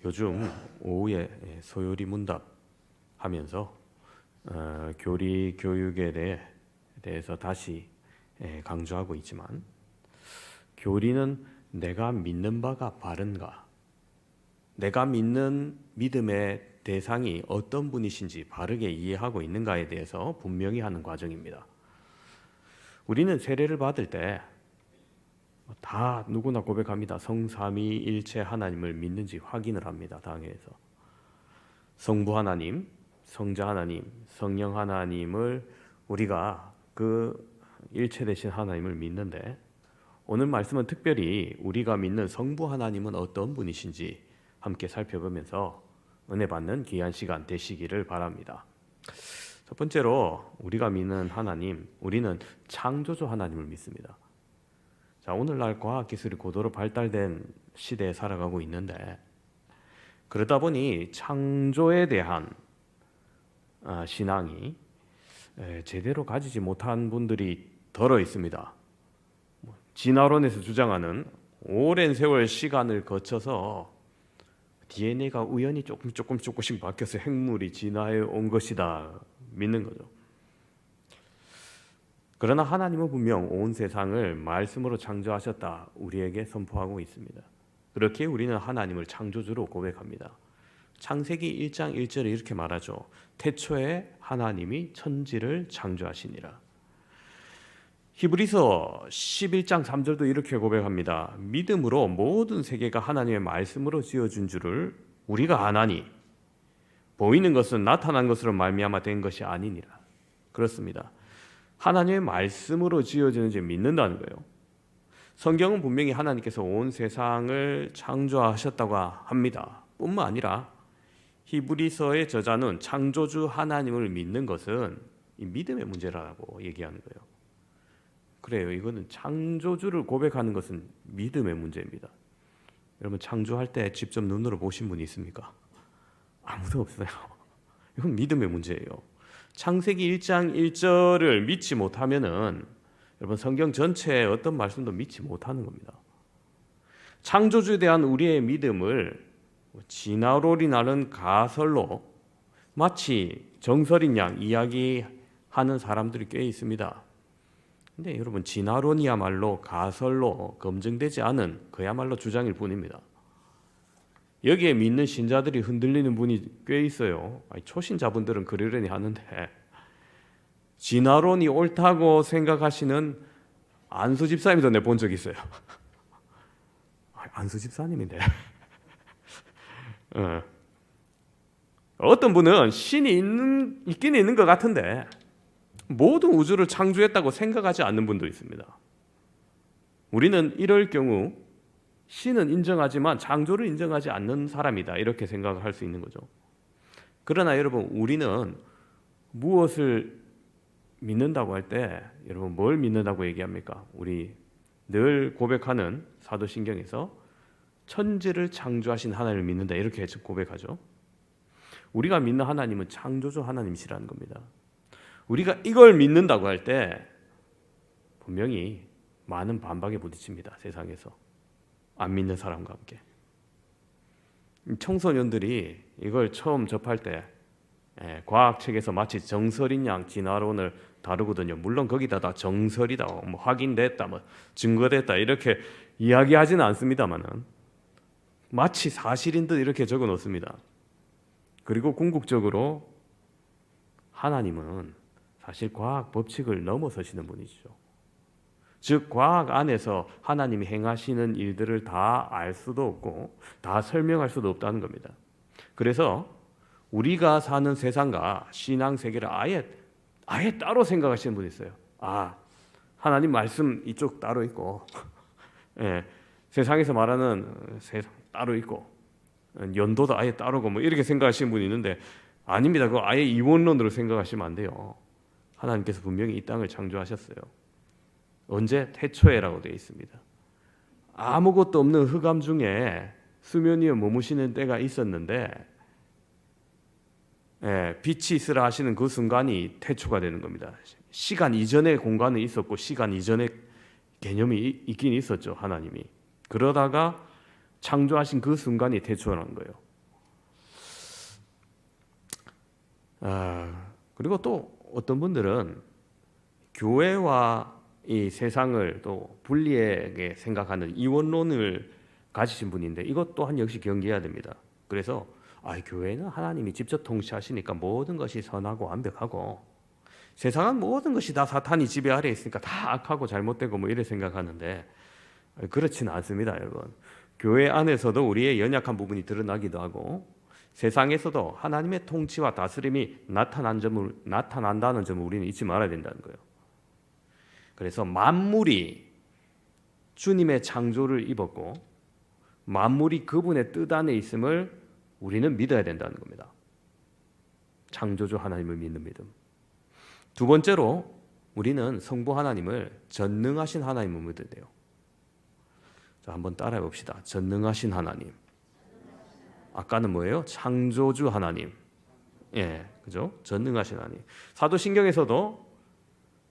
요즘 오후에 소요리 문답 하면서 교리 교육에 대해서 다시 강조하고 있지만, 교리는 내가 믿는 바가 바른가, 내가 믿는 믿음의 대상이 어떤 분이신지 바르게 이해하고 있는가에 대해서 분명히 하는 과정입니다. 우리는 세례를 받을 때 다 누구나 고백합니다. 성삼위일체 하나님을 믿는지 확인을 합니다. 당회에서 성부 하나님, 성자 하나님, 성령 하나님을 우리가 그 일체 되신 하나님을 믿는데, 오늘 말씀은 특별히 우리가 믿는 성부 하나님은 어떤 분이신지 함께 살펴보면서 은혜 받는 귀한 시간 되시기를 바랍니다. 첫 번째로 우리가 믿는 하나님, 우리는 창조주 하나님을 믿습니다. 자, 오늘날 과학기술이 고도로 발달된 시대에 살아가고 있는데, 그러다 보니 창조에 대한 신앙이 제대로 가지지 못한 분들이 덜어 있습니다. 진화론에서 주장하는 오랜 세월 시간을 거쳐서 DNA가 우연히 조금씩 바뀌어서 핵물이 진화해 온 것이다 믿는 거죠. 그러나 하나님은 분명 온 세상을 말씀으로 창조하셨다 우리에게 선포하고 있습니다. 그렇게 우리는 하나님을 창조주로 고백합니다. 창세기 1장 1절에 이렇게 말하죠. 태초에 하나님이 천지를 창조하시니라. 히브리서 11장 3절도 이렇게 고백합니다. 믿음으로 모든 세계가 하나님의 말씀으로 지어준 줄을 우리가 아나니 보이는 것은 나타난 것으로 말미암아 된 것이 아니니라. 그렇습니다. 하나님의 말씀으로 지어지는지 믿는다는 거예요. 성경은 분명히 하나님께서 온 세상을 창조하셨다고 합니다. 뿐만 아니라 히브리서의 저자는 창조주 하나님을 믿는 것은 이 믿음의 문제라고 얘기하는 거예요. 그래요. 이거는 창조주를 고백하는 것은 믿음의 문제입니다. 여러분, 창조할 때 직접 눈으로 보신 분이 있습니까? 아무도 없어요. 이건 믿음의 문제예요. 창세기 1장 1절을 믿지 못하면은 여러분, 성경 전체의 어떤 말씀도 믿지 못하는 겁니다. 창조주에 대한 우리의 믿음을 진화론이 나는 가설로 마치 정설인 양 이야기하는 사람들이 꽤 있습니다. 근데 여러분, 진화론이야말로 가설로 검증되지 않은 그야말로 주장일 뿐입니다. 여기에 믿는 신자들이 흔들리는 분이 꽤 있어요. 초신자분들은 그러려니 하는데, 진화론이 옳다고 생각하시는 안수 집사님도 내가 본 적이 있어요. 안수 집사님인데 어떤 분은 신이 있긴 있는 것 같은데 모든 우주를 창조했다고 생각하지 않는 분도 있습니다. 우리는 이럴 경우 신은 인정하지만 창조를 인정하지 않는 사람이다 이렇게 생각을 할 수 있는 거죠. 그러나 여러분, 우리는 무엇을 믿는다고 할 때 여러분 뭘 믿는다고 얘기합니까? 우리 늘 고백하는 사도신경에서 천지를 창조하신 하나님을 믿는다 이렇게 고백하죠. 우리가 믿는 하나님은 창조주 하나님이시라는 겁니다. 우리가 이걸 믿는다고 할 때 분명히 많은 반박에 부딪힙니다. 세상에서 안 믿는 사람과 함께. 청소년들이 이걸 처음 접할 때 과학책에서 마치 정설인 양 진화론을 다루거든요. 물론 거기다 다 정설이다, 뭐 확인됐다, 뭐 증거됐다 이렇게 이야기하지는 않습니다만은 마치 사실인 듯 이렇게 적어 놓습니다. 그리고 궁극적으로 하나님은 사실 과학 법칙을 넘어서시는 분이시죠. 즉 과학 안에서 하나님이 행하시는 일들을 다 알 수도 없고 다 설명할 수도 없다는 겁니다. 그래서 우리가 사는 세상과 신앙 세계를 아예 따로 생각하시는 분이 있어요. 하나님 말씀 이쪽 따로 있고 세상에서 말하는 세상 따로 있고 연도도 아예 따로고 뭐 이렇게 생각하시는 분이 있는데 아닙니다. 그거 아예 이원론으로 생각하시면 안 돼요. 하나님께서 분명히 이 땅을 창조하셨어요. 언제? 태초에라고 되어 있습니다. 아무것도 없는 흑암 중에 수면 위에 머무시는 때가 있었는데 빛이 있으라 하시는 그 순간이 태초가 되는 겁니다. 시간 이전의 공간은 있었고 시간 이전의 개념이 있긴 있었죠. 하나님이. 그러다가 창조하신 그 순간이 태초라는 거예요. 그리고 또 어떤 분들은 교회와 이 세상을 또 분리하게 생각하는 이원론을 가지신 분인데 이것 또한 역시 경계해야 됩니다. 그래서 교회는 하나님이 직접 통치하시니까 모든 것이 선하고 완벽하고 세상은 모든 것이 다 사탄이 지배 아래 있으니까 다 악하고 잘못되고 뭐 이래 생각하는데 그렇지는 않습니다, 여러분. 교회 안에서도 우리의 연약한 부분이 드러나기도 하고 세상에서도 하나님의 통치와 다스림이 나타난다는 점을 우리는 잊지 말아야 된다는 거예요. 그래서 만물이 주님의 창조를 입었고 만물이 그분의 뜻 안에 있음을 우리는 믿어야 된다는 겁니다. 창조주 하나님을 믿는 믿음. 두 번째로 우리는 성부 하나님을 전능하신 하나님을 믿어야 돼요. 자, 한번 따라해 봅시다. 전능하신 하나님. 아까는 뭐예요? 창조주 하나님. 그죠? 전능하신 하나님. 사도신경에서도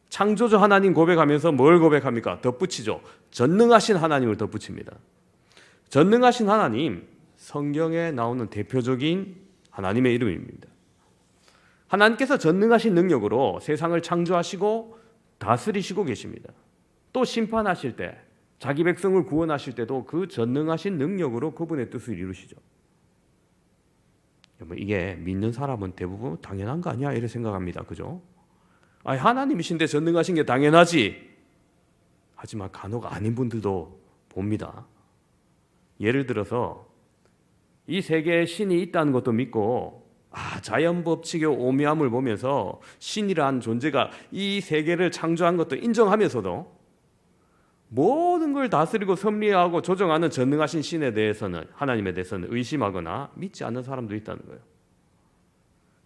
창조주 하나님 고백하면서 뭘 고백합니까? 덧붙이죠. 전능하신 하나님을 덧붙입니다. 전능하신 하나님, 성경에 나오는 대표적인 하나님의 이름입니다. 하나님께서 전능하신 능력으로 세상을 창조하시고 다스리시고 계십니다. 또 심판하실 때, 자기 백성을 구원하실 때도 그 전능하신 능력으로 그분의 뜻을 이루시죠. 이게 믿는 사람은 대부분 당연한 거 아니야? 이렇게 생각합니다. 그죠? 하나님이신데 전능하신 게 당연하지. 하지만 간혹 아닌 분들도 봅니다. 예를 들어서 이 세계에 신이 있다는 것도 믿고 자연 법칙의 오묘함을 보면서 신이란 존재가 이 세계를 창조한 것도 인정하면서도 모든 걸 다스리고 섭리하고 조정하는 전능하신 신에 대해서는 하나님에 대해서는 의심하거나 믿지 않는 사람도 있다는 거예요.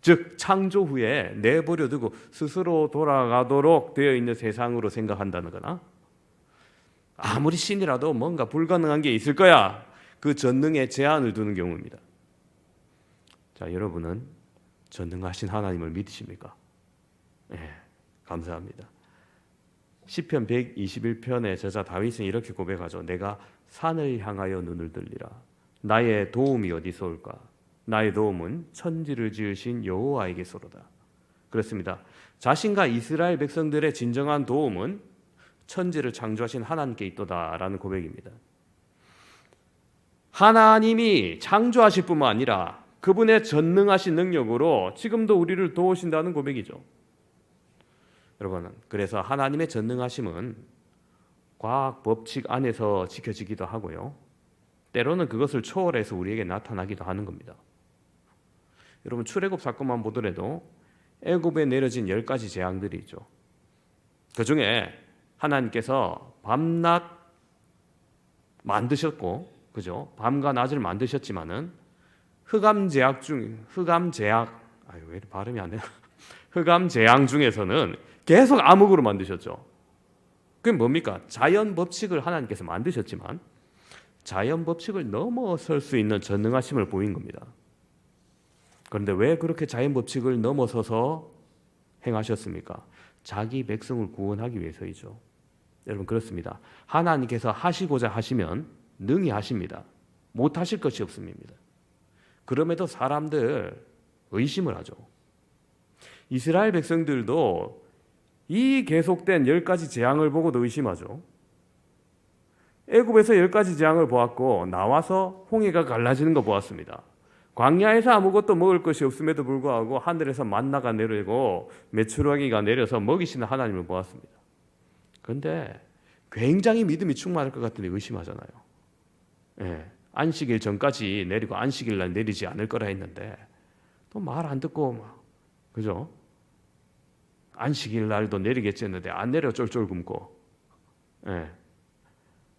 즉 창조 후에 내버려 두고 스스로 돌아가도록 되어 있는 세상으로 생각한다는 거나 아무리 신이라도 뭔가 불가능한 게 있을 거야. 그 전능에 제한을 두는 경우입니다. 자, 여러분은 전능하신 하나님을 믿으십니까? 감사합니다. 시편 121편의 저자 다윗은 이렇게 고백하죠. 내가 산을 향하여 눈을 들리라. 나의 도움이 어디서 올까? 나의 도움은 천지를 지으신 여호와에게서로다. 그렇습니다. 자신과 이스라엘 백성들의 진정한 도움은 천지를 창조하신 하나님께 있도다라는 고백입니다. 하나님이 창조하실 뿐만 아니라 그분의 전능하신 능력으로 지금도 우리를 도우신다는 고백이죠. 여러분, 그래서 하나님의 전능하심은 과학 법칙 안에서 지켜지기도 하고요. 때로는 그것을 초월해서 우리에게 나타나기도 하는 겁니다. 여러분, 출애굽 사건만 보더라도 애굽에 내려진 10가지 재앙들이 있죠. 그 중에 하나님께서 밤낮 만드셨고, 그죠? 밤과 낮을 만드셨지만은 흑암 재앙 중에서는 계속 암흑으로 만드셨죠. 그게 뭡니까? 자연 법칙을 하나님께서 만드셨지만 자연 법칙을 넘어설 수 있는 전능하심을 보인 겁니다. 그런데 왜 그렇게 자연 법칙을 넘어서서 행하셨습니까? 자기 백성을 구원하기 위해서이죠. 여러분, 그렇습니다. 하나님께서 하시고자 하시면 능히 하십니다. 못 하실 것이 없습니다. 그럼에도 사람들 의심을 하죠. 이스라엘 백성들도 이 계속된 10가지 재앙을 보고도 의심하죠. 애굽에서 10가지 재앙을 보았고 나와서 홍해가 갈라지는 거 보았습니다. 광야에서 아무것도 먹을 것이 없음에도 불구하고 하늘에서 만나가 내리고 메추라기가 내려서 먹이시는 하나님을 보았습니다. 그런데 굉장히 믿음이 충만할 것 같은데 의심하잖아요. 안식일 전까지 내리고 안식일 날 내리지 않을 거라 했는데 또 말 안 듣고 그죠? 안식일 날도 내리겠지 했는데 안 내려 쫄쫄 굶고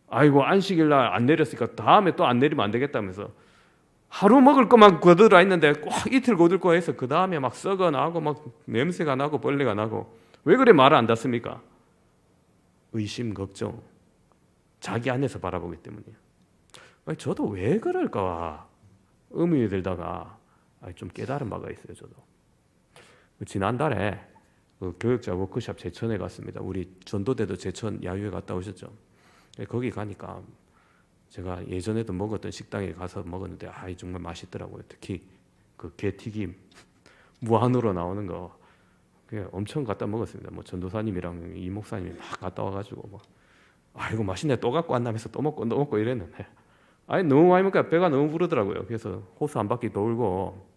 아이고 안식일 날 안 내렸으니까 다음에 또 안 내리면 안 되겠다면서 하루 먹을 것만 거두라 했는데 꼭 이틀 거둘 거 해서 그 다음에 막 썩어 나고 막 냄새가 나고 벌레가 나고 왜 그래 말을 안 듣습니까? 의심 걱정 자기 안에서 바라보기 때문이에요. 저도 왜 그럴까 의문이 들다가 좀 깨달은 바가 있어요. 저도 지난달에 그 교육자 워크숍 제천에 갔습니다. 우리 전도대도 제천 야유회 갔다 오셨죠? 거기 가니까 제가 예전에도 먹었던 식당에 가서 먹었는데 정말 맛있더라고요. 특히 그 게튀김 무한으로 나오는 거 그게 엄청 갖다 먹었습니다. 뭐 전도사님이랑 이 목사님이 막 갔다 와가지고 뭐 이거 맛있네 또 갖고 왔다면서 또 먹고 이랬는데 아니 너무 많이 먹으니까 배가 너무 부르더라고요. 그래서 호수 한 바퀴 돌고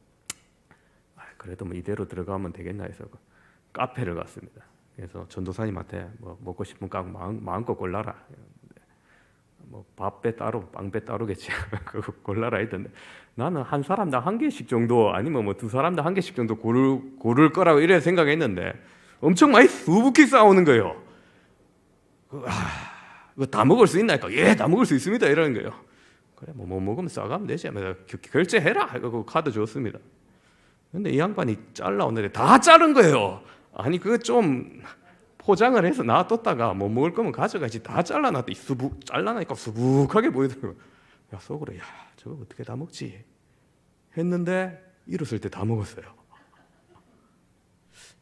그래도 뭐 이대로 들어가면 되겠나 해서 카페를 갔습니다. 그래서 전도사님한테 뭐 먹고 싶은 거 마음껏 골라라. 뭐 밥배 따로 빵배 따로겠지. 그거 골라라 했던데 나는 한 사람당 한 개씩 정도 아니면 뭐 두 사람당 한 개씩 정도 고를 거라고 이래 생각했는데 엄청 많이 수북히 싸우는 거예요. 이거 다 먹을 수 있나니까 예, 다 먹을 수 있습니다 이러는 거예요. 그래 뭐 먹으면 싸가면 되지. 결제해라. 이거 카드 줬습니다. 근데 이 양반이 잘라오는데 다 자른 거예요. 아니 그거 좀 포장을 해서 놔뒀다가 뭐 먹을 거면 가져가지 다 잘라놨더니 잘라나니까 수북하게 보이더라고요. 야 속으로 야 저거 어떻게 다 먹지 했는데 일었을 때 다 먹었어요.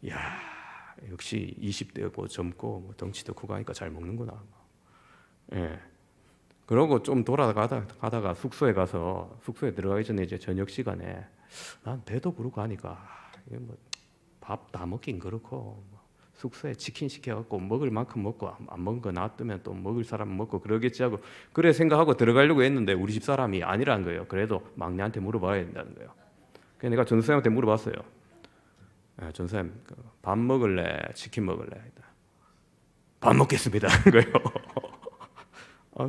야 역시 20대고 젊고 뭐 덩치도 크고 하니까 잘 먹는구나. 예. 그러고 좀 돌아가다가 숙소에 들어가기 전에 이제 저녁 시간에 난 배도 부르고 하니까 뭐 밥 다 먹긴 그렇고 숙소에 치킨 시켜갖고 먹을 만큼 먹고 안 먹은 거 놔두면 또 먹을 사람 먹고 그러겠지 하고 그래 생각하고 들어가려고 했는데 우리 집 사람이 아니라는 거예요. 그래도 막내한테 물어봐야 된다는 거예요. 그래서 내가 전도사님한테 물어봤어요. 전도사님 밥 먹을래? 치킨 먹을래? 밥 먹겠습니다 하는 거예요.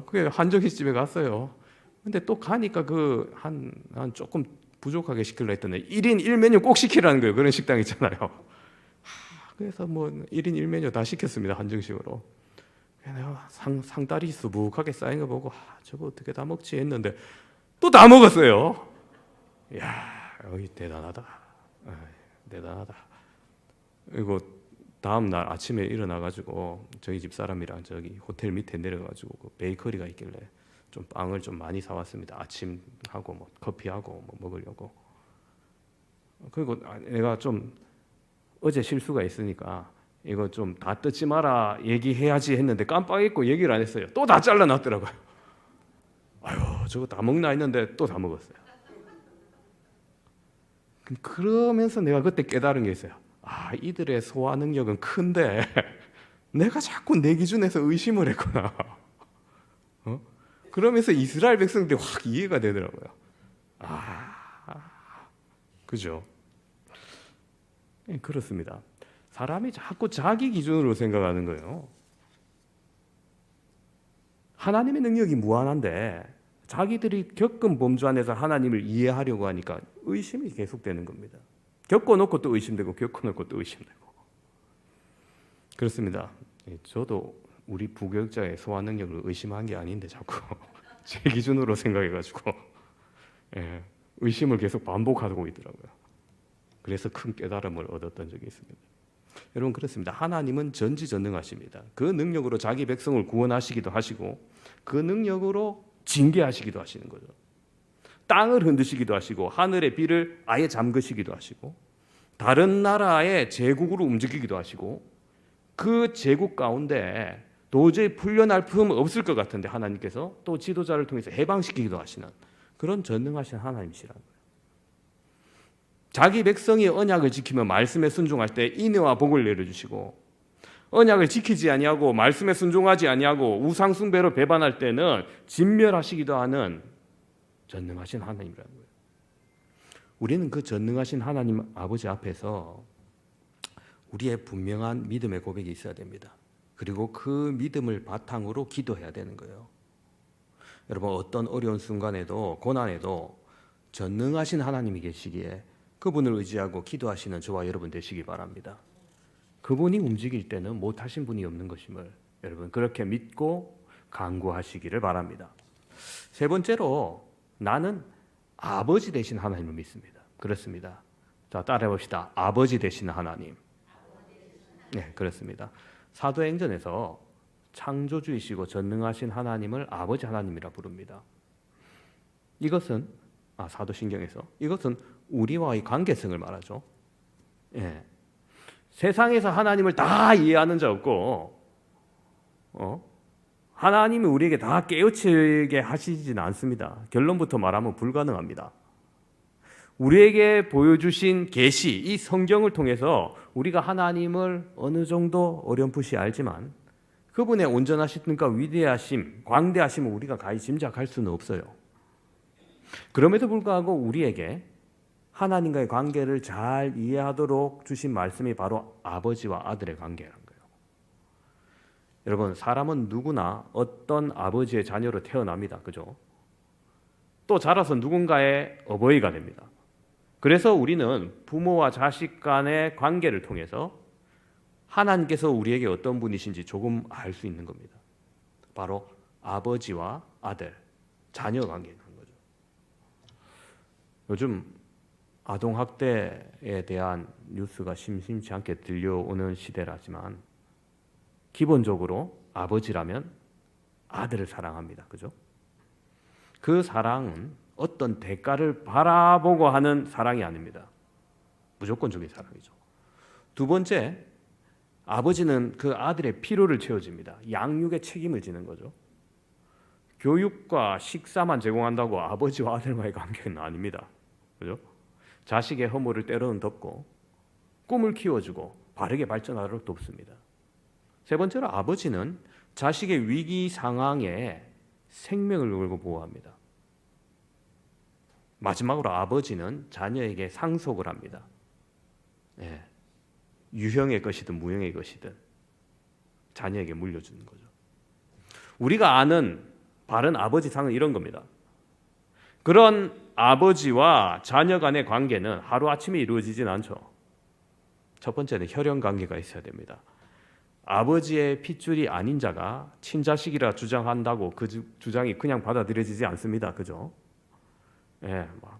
그게 한정희 집에 갔어요. 근데 또 가니까 한 조금 부족하게 시키려 했더니 1인 1메뉴 꼭 시키라는 거예요. 그런 식당 있잖아요. 그래서 뭐 1인 1메뉴 다 시켰습니다. 한정식으로. 내가 상다리 수북하게 쌓인 거 보고 저거 어떻게 다 먹지 했는데 또 다 먹었어요. 이야 대단하다. 대단하다. 그리고 다음 날 아침에 일어나가지고 저희 집 사람이랑 저기 호텔 밑에 내려가지고 그 베이커리가 있길래 좀 빵을 좀 많이 사왔습니다. 아침하고 뭐 커피하고 뭐 먹으려고. 그리고 내가 좀 어제 실수가 있으니까 이거 좀 다 뜯지 마라 얘기해야지 했는데 깜빡 잊고 얘기를 안 했어요. 또 다 잘라놨더라고요. 아유 저거 다 먹나 했는데 또 다 먹었어요. 그러면서 내가 그때 깨달은 게 있어요. 이들의 소화 능력은 큰데 내가 자꾸 내 기준에서 의심을 했구나. 그러면서 이스라엘 백성들이 확 이해가 되더라고요. 그죠? 그렇습니다. 사람이 자꾸 자기 기준으로 생각하는 거예요. 하나님의 능력이 무한한데 자기들이 겪은 범주 안에서 하나님을 이해하려고 하니까 의심이 계속되는 겁니다. 겪어놓고 또 의심되고 겪어놓고 또 의심되고. 그렇습니다. 저도 우리 부교육자의 소화 능력을 의심한 게 아닌데 자꾸 제 기준으로 생각해가지고 의심을 계속 반복하고 있더라고요. 그래서 큰 깨달음을 얻었던 적이 있습니다. 여러분 그렇습니다. 하나님은 전지전능하십니다. 그 능력으로 자기 백성을 구원하시기도 하시고 그 능력으로 징계하시기도 하시는 거죠. 땅을 흔드시기도 하시고 하늘의 비를 아예 잠그시기도 하시고 다른 나라의 제국으로 움직이기도 하시고 그 제국 가운데 도저히 풀려날 품 없을 것 같은데 하나님께서 또 지도자를 통해서 해방시키기도 하시는 그런 전능하신 하나님이시라는 거예요. 자기 백성이 언약을 지키며 말씀에 순종할 때 인애와 복을 내려주시고 언약을 지키지 아니하고 말씀에 순종하지 아니하고 우상 숭배로 배반할 때는 진멸하시기도 하는 전능하신 하나님이라는 거예요. 우리는 그 전능하신 하나님 아버지 앞에서 우리의 분명한 믿음의 고백이 있어야 됩니다. 그리고 그 믿음을 바탕으로 기도해야 되는 거예요. 여러분 어떤 어려운 순간에도 고난에도 전능하신 하나님이 계시기에 그분을 의지하고 기도하시는 저와 여러분 되시기 바랍니다. 그분이 움직일 때는 못하신 분이 없는 것임을 여러분 그렇게 믿고 간구하시기를 바랍니다. 세 번째로 나는 아버지 되신 하나님을 믿습니다. 그렇습니다. 자 따라해 봅시다. 아버지 되신 하나님. 네, 그렇습니다. 사도행전에서 창조주이시고 전능하신 하나님을 아버지 하나님이라 부릅니다. 이것은 사도신경에서 이것은 우리와의 관계성을 말하죠. 예. 세상에서 하나님을 다 이해하는 자 없고 하나님이 우리에게 다 깨우치게 하시지는 않습니다. 결론부터 말하면 불가능합니다. 우리에게 보여주신 계시, 이 성경을 통해서 우리가 하나님을 어느 정도 어렴풋이 알지만 그분의 온전하심과 위대하심, 광대하심을 우리가 가히 짐작할 수는 없어요. 그럼에도 불구하고 우리에게 하나님과의 관계를 잘 이해하도록 주신 말씀이 바로 아버지와 아들의 관계라는 거예요. 여러분, 사람은 누구나 어떤 아버지의 자녀로 태어납니다. 그죠? 또 자라서 누군가의 어버이가 됩니다. 그래서 우리는 부모와 자식 간의 관계를 통해서 하나님께서 우리에게 어떤 분이신지 조금 알 수 있는 겁니다. 바로 아버지와 아들, 자녀 관계라는 거죠. 요즘 아동학대에 대한 뉴스가 심심치 않게 들려오는 시대라지만 기본적으로 아버지라면 아들을 사랑합니다. 그죠? 그 사랑은 어떤 대가를 바라보고 하는 사랑이 아닙니다. 무조건적인 사랑이죠. 두 번째, 아버지는 그 아들의 필요를 채워줍니다. 양육의 책임을 지는 거죠. 교육과 식사만 제공한다고 아버지와 아들과의 관계는 아닙니다. 그죠? 자식의 허물을 때로는 덮고 꿈을 키워주고 바르게 발전하도록 돕습니다. 세 번째로 아버지는 자식의 위기 상황에 생명을 걸고 보호합니다. 마지막으로 아버지는 자녀에게 상속을 합니다. 예. 유형의 것이든 무형의 것이든 자녀에게 물려주는 거죠. 우리가 아는 바른 아버지 상은 이런 겁니다. 그런 아버지와 자녀 간의 관계는 하루아침에 이루어지진 않죠. 첫 번째는 혈연 관계가 있어야 됩니다. 아버지의 핏줄이 아닌 자가 친자식이라 주장한다고 그 주장이 그냥 받아들여지지 않습니다. 그죠? 예, 막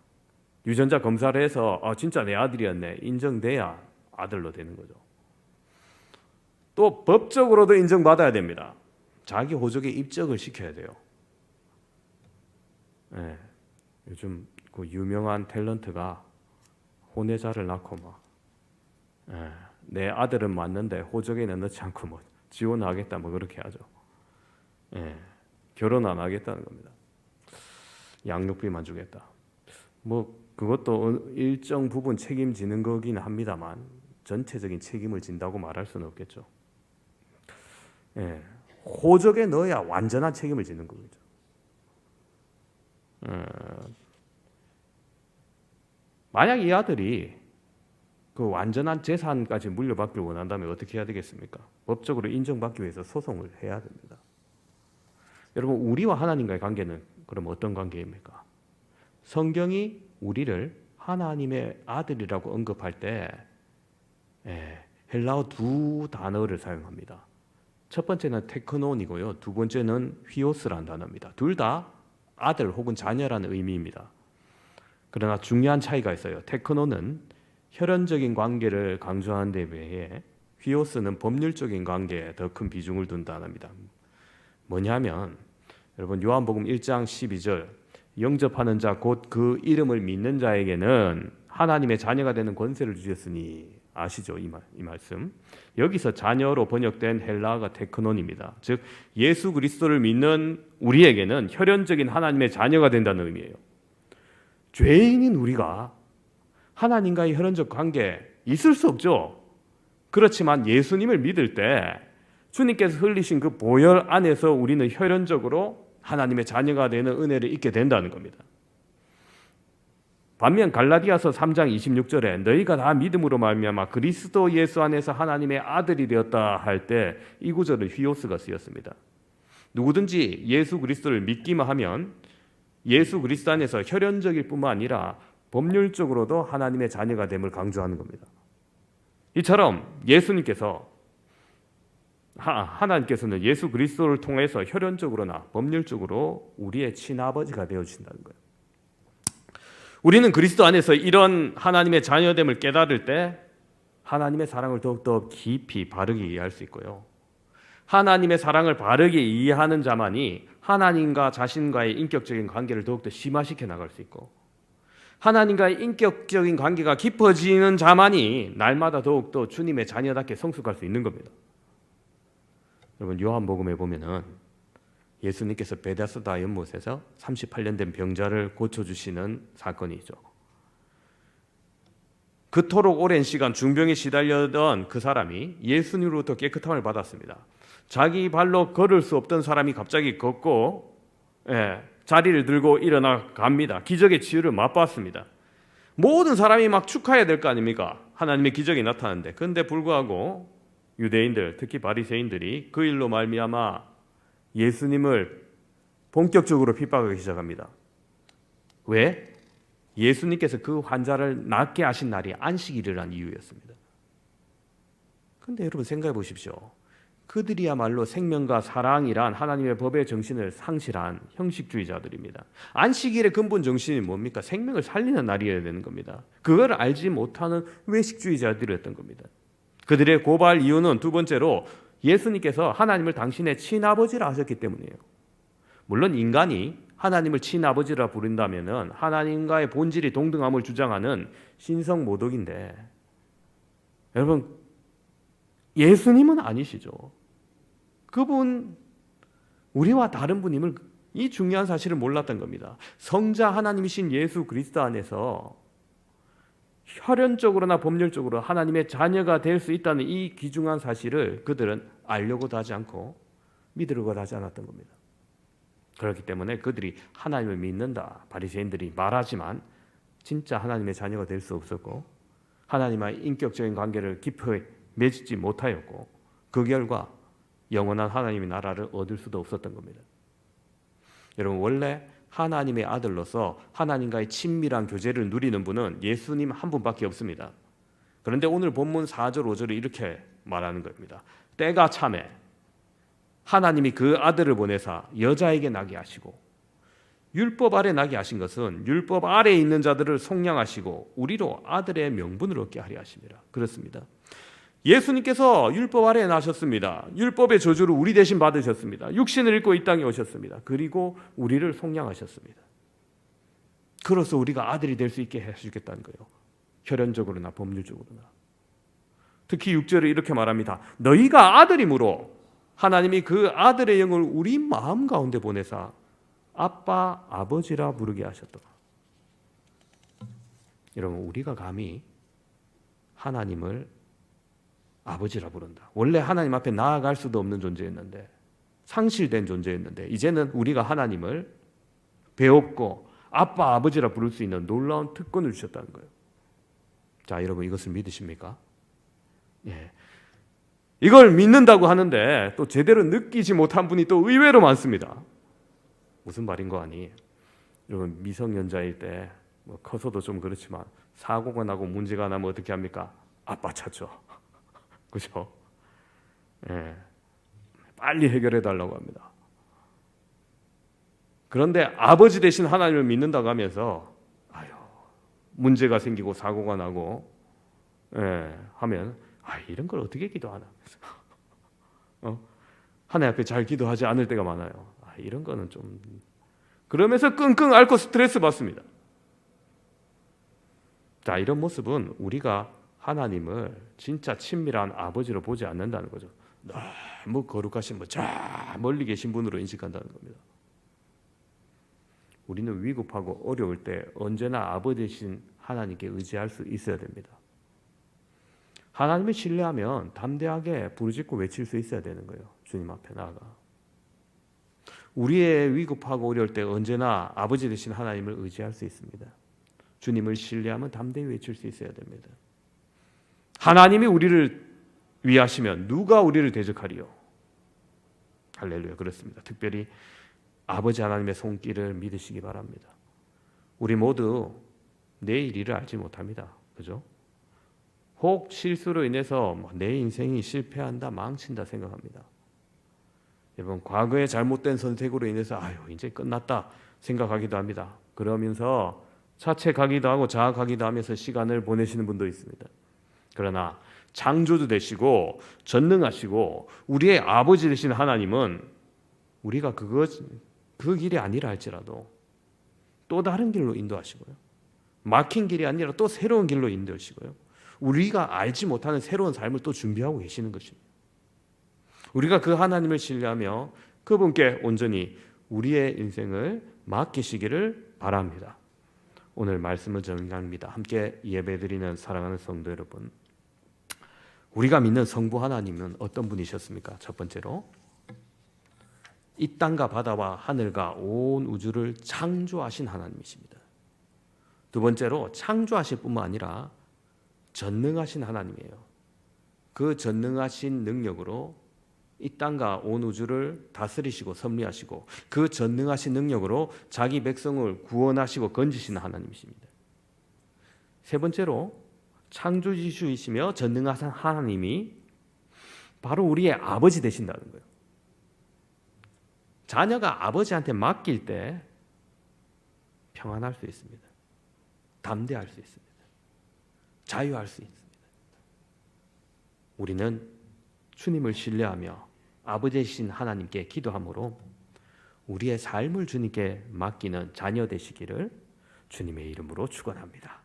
유전자 검사를 해서 진짜 내 아들이었네 인정돼야 아들로 되는 거죠. 또 법적으로도 인정받아야 됩니다. 자기 호적에 입적을 시켜야 돼요. 예, 요즘 그 유명한 탤런트가 혼외자를 낳고 내 아들은 맞는데 호적에는 넣지 않고 지원하겠다 그렇게 하죠. 예, 결혼 안 하겠다는 겁니다. 양육비만 주겠다. 그것도 일정 부분 책임지는 거긴 합니다만 전체적인 책임을 진다고 말할 수는 없겠죠. 예, 호적에 넣어야 완전한 책임을 지는 거죠. 만약 이 아들이 그 완전한 재산까지 물려받길 원한다면 어떻게 해야 되겠습니까? 법적으로 인정받기 위해서 소송을 해야 됩니다. 여러분, 우리와 하나님과의 관계는 그럼 어떤 관계입니까? 성경이 우리를 하나님의 아들이라고 언급할 때 헬라어 두 단어를 사용합니다. 첫 번째는 테크논이고요. 두 번째는 휘오스라는 단어입니다. 둘 다 아들 혹은 자녀라는 의미입니다. 그러나 중요한 차이가 있어요. 테크논은 혈연적인 관계를 강조하는 데 비해 휘오스는 법률적인 관계에 더 큰 비중을 둔 단어입니다. 뭐냐면 여러분 요한복음 1장 12절 영접하는 자 곧 그 이름을 믿는 자에게는 하나님의 자녀가 되는 권세를 주셨으니 아시죠? 이 말씀. 여기서 자녀로 번역된 헬라어가 테크논입니다. 즉 예수 그리스도를 믿는 우리에게는 혈연적인 하나님의 자녀가 된다는 의미예요. 죄인인 우리가 하나님과의 혈연적 관계 있을 수 없죠. 그렇지만 예수님을 믿을 때 주님께서 흘리신 그 보혈 안에서 우리는 혈연적으로 하나님의 자녀가 되는 은혜를 잊게 된다는 겁니다. 반면 갈라디아서 3장 26절에 너희가 다 믿음으로 말미암아 그리스도 예수 안에서 하나님의 아들이 되었다 할 때 이 구절은 휘오스가 쓰였습니다. 누구든지 예수 그리스도를 믿기만 하면 예수 그리스도 안에서 혈연적일 뿐만 아니라 법률적으로도 하나님의 자녀가 됨을 강조하는 겁니다. 이처럼 하나님께서는 예수 그리스도를 통해서 혈연적으로나 법률적으로 우리의 친아버지가 되어주신다는 거예요. 우리는 그리스도 안에서 이런 하나님의 자녀됨을 깨달을 때 하나님의 사랑을 더욱더 깊이 바르게 이해할 수 있고요. 하나님의 사랑을 바르게 이해하는 자만이 하나님과 자신과의 인격적인 관계를 더욱더 심화시켜 나갈 수 있고 하나님과의 인격적인 관계가 깊어지는 자만이 날마다 더욱더 주님의 자녀답게 성숙할 수 있는 겁니다. 여러분 요한복음에 보면은 예수님께서 베다스다 연못에서 38년 된 병자를 고쳐주시는 사건이 있죠. 그토록 오랜 시간 중병에 시달려던 그 사람이 예수님으로부터 깨끗함을 받았습니다. 자기 발로 걸을 수 없던 사람이 갑자기 걷고 자리를 들고 일어나 갑니다. 기적의 치유를 맛봤습니다. 모든 사람이 막 축하해야 될 거 아닙니까? 하나님의 기적이 나타나는데. 그런데 불구하고 유대인들, 특히 바리새인들이 그 일로 말미암아 예수님을 본격적으로 핍박하기 시작합니다. 왜? 예수님께서 그 환자를 낫게 하신 날이 안식일이라는 이유였습니다. 그런데 여러분 생각해 보십시오. 그들이야말로 생명과 사랑이란 하나님의 법의 정신을 상실한 형식주의자들입니다. 안식일의 근본 정신이 뭡니까? 생명을 살리는 날이어야 되는 겁니다. 그걸 알지 못하는 외식주의자들이었던 겁니다. 그들의 고발 이유는 두 번째로 예수님께서 하나님을 당신의 친아버지라 하셨기 때문이에요. 물론 인간이 하나님을 친아버지라 부른다면 하나님과의 본질이 동등함을 주장하는 신성모독인데, 여러분 예수님은 아니시죠. 그분 우리와 다른 분임을, 이 중요한 사실을 몰랐던 겁니다. 성자 하나님이신 예수 그리스도 안에서 혈연적으로나 법률적으로 하나님의 자녀가 될 수 있다는 이 귀중한 사실을 그들은 알려고도 하지 않고 믿으려고도 하지 않았던 겁니다. 그렇기 때문에 그들이 하나님을 믿는다, 바리새인들이 말하지만 진짜 하나님의 자녀가 될 수 없었고 하나님과의 인격적인 관계를 깊이 맺지 못하였고 그 결과 영원한 하나님의 나라를 얻을 수도 없었던 겁니다. 여러분 원래 하나님의 아들로서 하나님과의 친밀한 교제를 누리는 분은 예수님 한 분밖에 없습니다. 그런데 오늘 본문 4절 5절을 이렇게 말하는 겁니다. 때가 차매 하나님이 그 아들을 보내사 여자에게 나게 하시고, 율법 아래 나게 하신 것은 율법 아래에 있는 자들을 속량하시고 우리로 아들의 명분을 얻게 하려 하십니다. 그렇습니다. 예수님께서 율법 아래에 나셨습니다. 율법의 저주를 우리 대신 받으셨습니다. 육신을 입고 이 땅에 오셨습니다. 그리고 우리를 속량하셨습니다. 그래서 우리가 아들이 될 수 있게 해주겠다는 거예요. 혈연적으로나 법률적으로나. 특히 6절을 이렇게 말합니다. 너희가 아들이므로 하나님이 그 아들의 영을 우리 마음 가운데 보내사 아빠 아버지라 부르게 하셨더라. 여러분 우리가 감히 하나님을 아버지라 부른다. 원래 하나님 앞에 나아갈 수도 없는 존재였는데, 상실된 존재였는데 이제는 우리가 하나님을 배웠고 아빠 아버지라 부를 수 있는 놀라운 특권을 주셨다는 거예요. 자 여러분 이것을 믿으십니까? 예. 이걸 믿는다고 하는데 또 제대로 느끼지 못한 분이 또 의외로 많습니다. 무슨 말인 거 아니? 여러분 미성년자일 때 뭐 커서도 좀 그렇지만 사고가 나고 문제가 나면 어떻게 합니까? 아빠 찾죠. 그죠? 예. 빨리 해결해 달라고 합니다. 그런데 아버지 대신 하나님을 믿는다고 하면서 문제가 생기고 사고가 나고 하면 이런 걸 어떻게 기도하나? 하나님 앞에 잘 기도하지 않을 때가 많아요. 이런 거는 좀 그러면서 끙끙 앓고 스트레스 받습니다. 자, 이런 모습은 우리가 하나님을 진짜 친밀한 아버지로 보지 않는다는 거죠. 너무 거룩하신 분, 저 멀리 계신 분으로 인식한다는 겁니다. 우리는 위급하고 어려울 때 언제나 아버지신 하나님께 의지할 수 있어야 됩니다. 하나님을 신뢰하면 담대하게 부르짖고 외칠 수 있어야 되는 거예요. 주님 앞에 나아가. 우리의 위급하고 어려울 때 언제나 아버지 되신 하나님을 의지할 수 있습니다. 주님을 신뢰하면 담대히 외칠 수 있어야 됩니다. 하나님이 우리를 위하시면 누가 우리를 대적하리요? 할렐루야. 그렇습니다. 특별히 아버지 하나님의 손길을 믿으시기 바랍니다. 우리 모두 내일 일을 알지 못합니다. 그죠? 혹 실수로 인해서 내 인생이 실패한다, 망친다 생각합니다. 여러분 과거의 잘못된 선택으로 인해서 이제 끝났다 생각하기도 합니다. 그러면서 자책하기도 하고 자학하기도 하면서 시간을 보내시는 분도 있습니다. 그러나 창조주 되시고 전능하시고 우리의 아버지 되신 하나님은 우리가 그 길이 아니라 할지라도 또 다른 길로 인도하시고요. 막힌 길이 아니라 또 새로운 길로 인도하시고요. 우리가 알지 못하는 새로운 삶을 또 준비하고 계시는 것입니다. 우리가 그 하나님을 신뢰하며 그분께 온전히 우리의 인생을 맡기시기를 바랍니다. 오늘 말씀을 정리합니다. 함께 예배드리는 사랑하는 성도 여러분, 우리가 믿는 성부 하나님은 어떤 분이셨습니까? 첫 번째로 이 땅과 바다와 하늘과 온 우주를 창조하신 하나님이십니다. 두 번째로 창조하실 뿐만 아니라 전능하신 하나님이에요. 그 전능하신 능력으로 이 땅과 온 우주를 다스리시고 섭리하시고 그 전능하신 능력으로 자기 백성을 구원하시고 건지시는 하나님이십니다. 세 번째로 창조주이시며 전능하신 하나님이 바로 우리의 아버지 되신다는 거예요. 자녀가 아버지한테 맡길 때 평안할 수 있습니다. 담대할 수 있습니다. 자유할 수 있습니다. 우리는 주님을 신뢰하며 아버지이신 하나님께 기도함으로 우리의 삶을 주님께 맡기는 자녀 되시기를 주님의 이름으로 축원합니다.